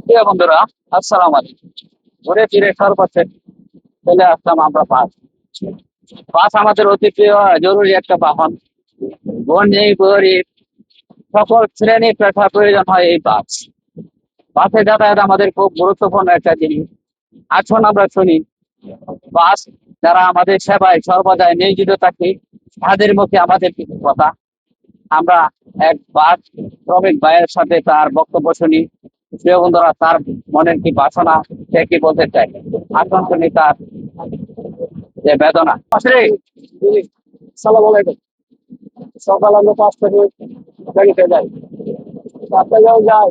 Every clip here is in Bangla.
প্রিয় বন্ধুরা, আসসালাম আলাইকুম। ঘুরে ফিরে সর্বশেষ চলে আসলাম আমরা বাস। বাস আমাদের অতি প্রিয়, জরুরি একটা বাহন। ধনী গরিব সকল শ্রেণী পেশা প্রয়োজন হয় এই বাস। বাসে যাতায়াত আমাদের খুব গুরুত্বপূর্ণ একটা জিনিস। আসুন আমরা শুনি বাস যারা আমাদের সেবায় সর্বদাই নিয়োজিত থাকি তাদের মুখে আমাদের কিছু কথা। আমরা এক বাস শ্রমিক ভাইয়ের সাথে তার বক্তব্য শুনি। প্রিয় বন্ধুরা, তার মনের কি বাসনা, সে কি বলতে চায়, আসুন শুনি তার যে বেদনা। আসলে সালাম আলাইকুম। সকাল আমরা 5 থেকে গাড়িতে যাই, 7টায় যাই।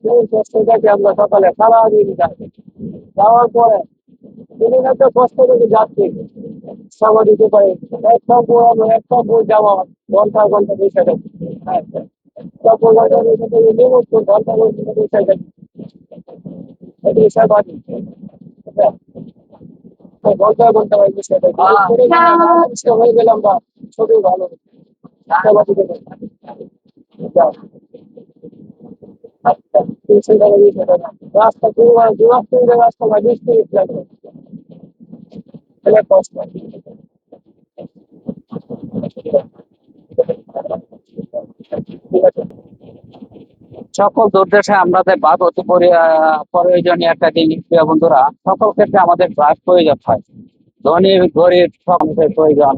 এই কষ্ট থেকে আমরা সকালে সারাদিন যাই। যাওয়ার পরে দিনের একটা কষ্ট করে যাচ্ছি, সময় দিতে পারি। একটা বই যাওয়া ঘন্টা ঘন্টা বসে থাকি। হ্যাঁ, একটা ঘন্টা বসে থেকে নিয়মিত ঘন্টা ঘন্টা বসে থাকি। এটি স্বাভাবিক। হ্যাঁ, ঘন্টা ঘন্টা বসে থাকি। হয়ে গেলাম বা খুবই ভালো। চালাতে গেলে। যাও। আচ্ছা, 300 টাকা দিয়ে সেটা না। রাস্তা দু রাস্তা রাস্তা বা 20 মিনিট লাগবে। এটা কষ্ট। ঠিক আছে। সকল দুর্দেশে আমাদের বাদ অতি প্রয়োজনীয় একটা জিনিস। প্রিয় বন্ধুরা, সকল ক্ষেত্রে আমাদের বাদ প্রয়োজন হয়। ধনী গরিব সব মানুষের প্রয়োজন।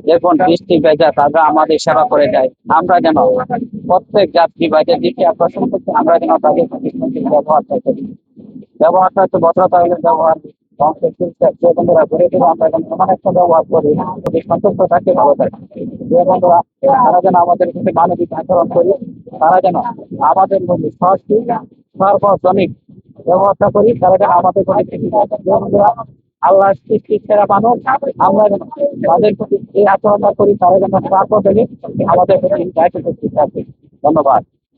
দেখুন, বৃষ্টি ভেজা তারা আমাদের সেবা করে যায়। আমরা যেন প্রত্যেক যাত্রী বা যে দিকে আকর্ষণ করছি, আমরা যেন তাদের প্রতি ব্যবহারটা করি। ব্যবহারটা হচ্ছে ভদ্রতা হলে ব্যবহার। যে বন্ধুরা ঘুরে ফিরে আমরা যেন এমন একটা ব্যবহার করি যদি সন্তুষ্ট থাকে, ভালো থাকে। যে বন্ধুরা তারা যেন আমাদের প্রতি মানবিক আচরণ করি, তারা যেন আমাদের মধ্যে সহজী সার্বজনিক ব্যবহারটা করি, তারা যেন আমাদের প্রতি যে বন্ধুরা আল্লাহ সৃষ্টির সেরা মানুষ, আমরা যেন তাদের প্রতি এই আচরণটা করি, তারা যেন সার্বজনিক আমাদের প্রতি দায়িত্ব থাকে। ধন্যবাদ।